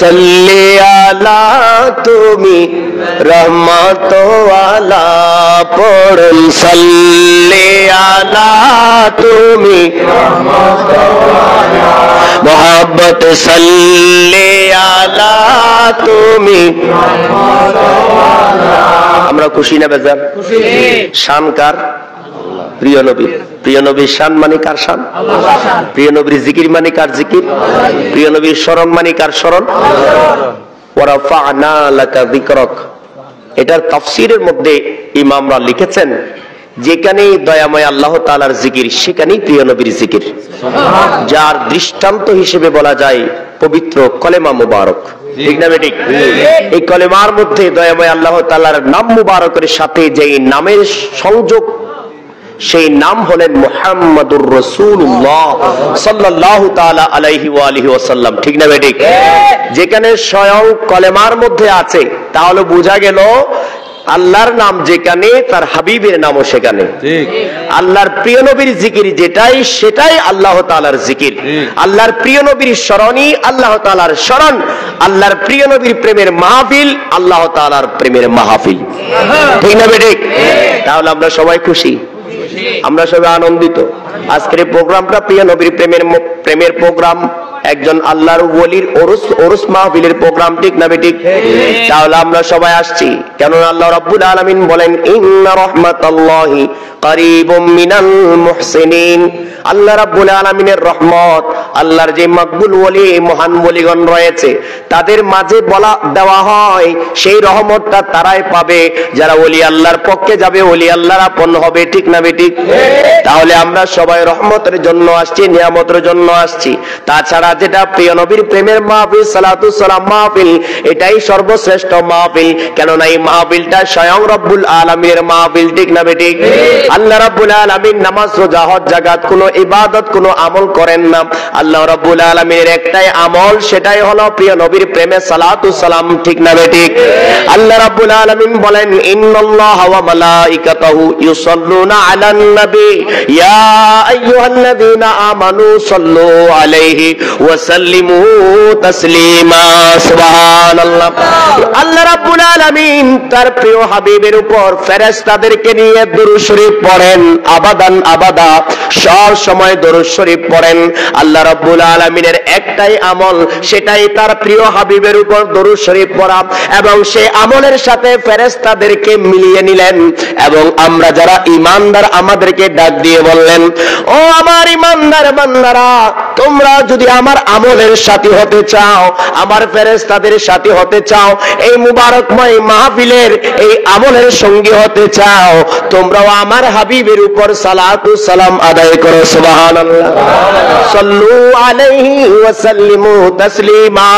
সাল্লি আলা তুমি রহমত ওয়ালা পড়ুন সাল্লি আলা তুমি রহমত ওয়ালা মোহাব্বত সাল্লি আলা তুমি রহমত ওয়ালা। আমরা খুশি না বেজার? খুশি। শান কার? প্রিয় নবী। প্রিয় নবীর শান মানে কার শান? আল্লাহর শান। প্রিয় নবীর জিকির মানে কার জিকির? প্রিয় নবীর স্মরণ মানে কার স্মরণ? ওয়া রাফা'না লাকা যিকরাক। এটার তাফসীরের মধ্যে ইমামরা লিখেছেন যেখানেই দয়াময় আল্লাহ তাআলার জিকির সেখানেই প্রিয় নবীর জিকির, যার দৃষ্টান্ত হিসেবে বলা যায় পবিত্র কলেমা মুবারক। ঠিক না বেঠিক? এই কলেমার মধ্যে দয়াময় আল্লাহ তাআলার নাম মুবারকের সাথে যে নামের সংযোগ, সেই নাম হলেন মুহাম্মাদুর রাসূলুল্লাহ সাল্লাল্লাহু তাআলা আলাইহি ওয়া আলিহি ওয়াসাল্লাম। ঠিক না বেঠিক? যেখানে স্বয়ং কলেমার মধ্যে আছে, তাহলে বোঝা গেল আল্লাহর নাম যেখানে তার হাবিবের নামও সেখানে। আল্লাহর প্রিয় নবীর জিকির যেটাই সেটাই আল্লাহ তাআলার জিকির। আল্লাহর প্রিয় নবীর স্মরণই আল্লাহ তাআলার স্মরণ। আল্লাহর প্রিয় নবীর প্রেমের মাহফিল আল্লাহ তাআলার প্রেমের মাহফিল। ঠিক না বেঠিক? তাহলে আমরা সবাই খুশি, আমরা সবাই আনন্দিত। আজকের এই প্রোগ্রামটা প্রিয় নবীর প্রেমের প্রোগ্রাম, একজন আল্লাহর ওলির ওরস মাহফিলের প্রোগ্রাম। ঠিক না বেঠিক? তাহলে আমরা সবাই আসছি কেন? আল্লাহ রাব্বুল আলামিন বলেন ইন্না রাহমাতাল্লাহি কারীবুম মিনাল মুহসিনিন। আল্লাহ রাব্বুল আলামিনের রহমত, আল্লাহর যে মাকবুল ওলি মহান ওলিগণ রয়েছে তাদের মাঝে বলা দেওয়া হয় সেই রহমতটা তারাই পাবে যারা ওলি আল্লাহর পক্ষে যাবে, ওলি আল্লাহর আপন হবে। ঠিক না বেঠিক? তাহলে আমরা সবাই রহমতের জন্য আসছি, নিয়ামতের জন্য আসছি। তাছাড়া যেটা প্রিয় নবীর প্রেমের মাহফিল, সালাতুস সালাম মাহফিল, এটাই সর্বশ্রেষ্ঠ মাহফিল। কেননা এই মাহফিলটা স্বয়ং রব্বুল আলামিনের মাহফিল। ঠিক না বেঠিক? আল্লাহ রাব্বুল আলামিন নামাজ, রোজা, হজ, যাকাত কোনো ইবাদত কোনো আমল করেন না। আল্লাহ রাব্বুল আলামিনের একটাই আমল, সেটাই হলো প্রিয় নবীর প্রেমে সালাতুস সালাম। ঠিক না বেঠিক? আল্লাহ রাব্বুল আলামিন বলেন ইন্নাল্লাহা ওয়া মালাইকাতাহু ইউসাল্লুনা আলান নবী ইয়া আইয়ুহাল্লাযীনা আমানু সাল্লু আলাইহি ওয়া সাল্লিমু তাসলিমা। সুবহানাল্লাহ। আল্লাহ রাব্বুল আলামিন তার প্রিয় হাবিবের উপর ফেরেশতাদেরকে নিয়ে দুরূদ শরীফ পড়েন, আবাদান আবাদা সব সময় দুরূদ শরীফ পড়েন। আল্লাহ রাব্বুল আলামিনের একটাই আমল, সেটাই তার প্রিয় হাবিবের উপর দুরূদ শরীফ পড়া, এবং সেই আমলের সাথে ফেরেশতাদেরকে মিলিয়ে নিলেন। এবং আমরা যারা ঈমানদার আমাদেরকে ডাক দিয়ে বললেন, ও আমার ঈমানদার বান্দারা, তোমরা যদি আমার আমলের সাথী হতে চাও, আমার ফেরেশতাদের সাথী হতে চাও, এই মুবারকময় মাহফিলের এই আমলের সঙ্গী হতে চাও, তোমরাও আমার হাবিবের উপর সালাতুস সালাম আদায় করো। সুবহানাল্লাহ। সাল্লু আলাইহি ওয়া সাল্লিমু তাসলিমা।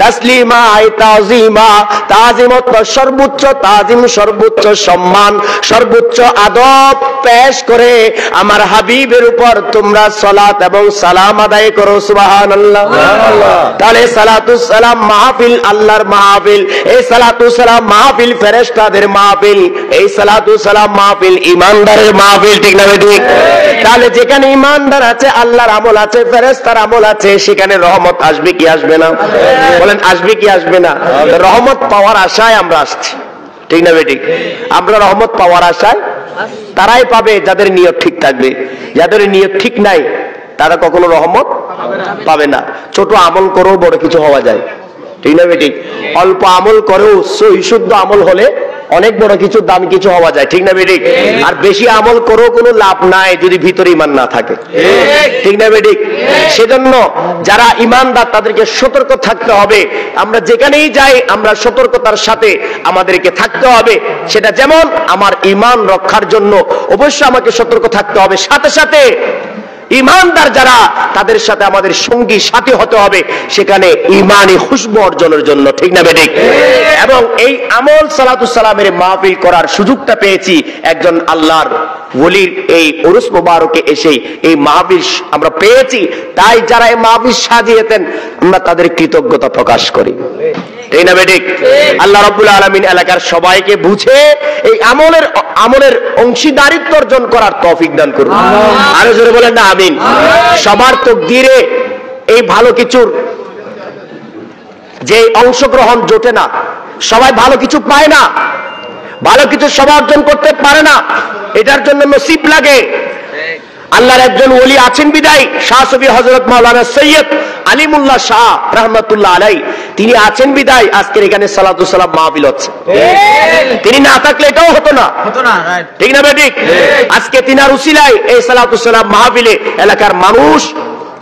তাসলিমা আই তাজিমা। তাজিম অর্থ সর্বোচ্চ তাজিম, সর্বোচ্চ সম্মান, সর্বোচ্চ আদব পেশ করে আমার হাবিবের উপর তোমরা সালাত এবং সালাম আদায় করো। সুবহানাল্লাহ। তাহলে সালাতুস সালাম মাহফিল আল্লাহর মাহফিল, এই সালাতুস সালাম মাহফিল ফেরেশতাদের মাহফিল, এই সালাতুস সালাম মাহফিল ঈমানদারের মাহফিল। ঠিক না বেঠিক? তাহলে যেখানে ঈমানদার আছে, আল্লাহর আমল আছে, ফেরেশতার আমল আছে, সেখানে রহমত আসবে কি আসবে না? বলেন আসবে কি আসবে না? রহমত পাওয়ার আশায় আমরা আসছি। ঠিক না বেঠিক? আমরা রহমত পাওয়ার আশায়, তারাই পাবে যাদের নিয়ত ঠিক থাকবে। যাদের নিয়ত ঠিক নাই তারা কখনো রহমত পাবে না। ছোট আমল করেও বড় কিছু হওয়া যায়। ঠিক না বেঠিক? অল্প আমল করেও শুদ্ধ আমল হলে অনেক বড় কিছু, দামি কিছু হওয়া যায়। ঠিক না বেঠিক? আর বেশি আমল করেও কোনো লাভ নাই যদি ভিতরে ঈমান না থাকে। ঠিক না বেঠিক? সেজন্য যারা ঈমানদার তাদেরকে সতর্ক থাকতে হবে। আমরা যেখানেই যাই আমরা সতর্কতার সাথে আমাদেরকে থাকতে হবে। সেটা যেমন আমার ঈমান রক্ষার জন্য অবশ্যই আমাকে সতর্ক থাকতে হবে, সাথে সাথে ঈমানদার যারা তাদের সাথে আমাদের সঙ্গী সাথী হতে হবে সেখানে ঈমানি খুশবু অর্জনের জন্য। ঠিক না বেঠিক? এবং এই আমল সালাতুস সালামের মাহফিল করার সুযোগটা পেয়েছি একজন আল্লাহর ওলির এই উরুস মুবারকে এসে এই মাহফিল আমরা পেয়েছি। তাই যারা এই মাহফিল সাজিয়েছেন আমরা তাদের কৃতজ্ঞতা প্রকাশ করি। ঠিক না বেঠিক? আল্লাহ রাব্বুল আলামিন এলাকার সবাইকে বুঝে এই আমলের অংশীদারিত্ব অর্জন করার তৌফিক দান করুন। আরো জোরে বলেন না আমিন। সবার তাকদীরে এই ভালো কিছুর যে অংশগ্রহণ জোটে না, সবাই ভালো কিছু পায় না, ভালো কিছু সবাই অর্জন করতে পারে না, এটার জন্য নসিব লাগে। আল্লাহর একজন ওলি আছেন বিদায় শাহ সুফি হযরত মাওলানা সৈয়দ আলিমুল্লাহ শাহ রাহমাতুল্লাহ আলাইহি, তিনি আছেন বিদায় আজকের এখানে সালাতু সালাম মাহফিল হচ্ছে। তিনি না থাকলে এটাও হতো না, ঠিক না ভাই? ঠিক। আজকে তিনার উসিলায় এই সালাতু সালাম মাহফিলে এলাকার মানুষ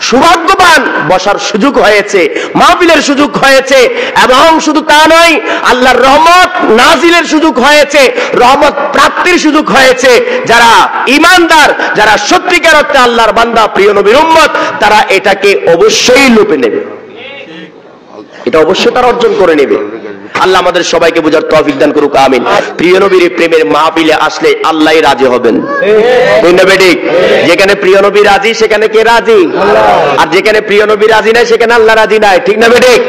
সৌভাগ্যবান, বসার সুযোগ হয়েছে, মাহফিলের সুযোগ হয়েছে, এবং শুধু তা নয়, আল্লাহর রহমত নাজিলের সুযোগ হয়েছে, রহমত প্রাপ্তির সুযোগ হয়েছে। যারা ঈমানদার, যারা সত্যিকার অর্থে আল্লাহর বান্দা, প্রিয় নবীর উম্মত, তারা এটাকে অবশ্যই লুপে নেবে, এটা অবশ্যই তারা অর্জন করে নেবে। আল্লাহ আমাদের সবাইকে বুঝার তৌফিক দান করুক, আমিন। প্রিয় নবীর প্রেমের মাহফিলে আসলে আল্লাহই রাজি হবেন, ঠিক না বেঠিক? যেখানে প্রিয় নবী রাজি সেখানে কে রাজি? আর যেখানে প্রিয় নবী রাজি নাই সেখানে আল্লাহ রাজি নাই, ঠিক না বেঠিক?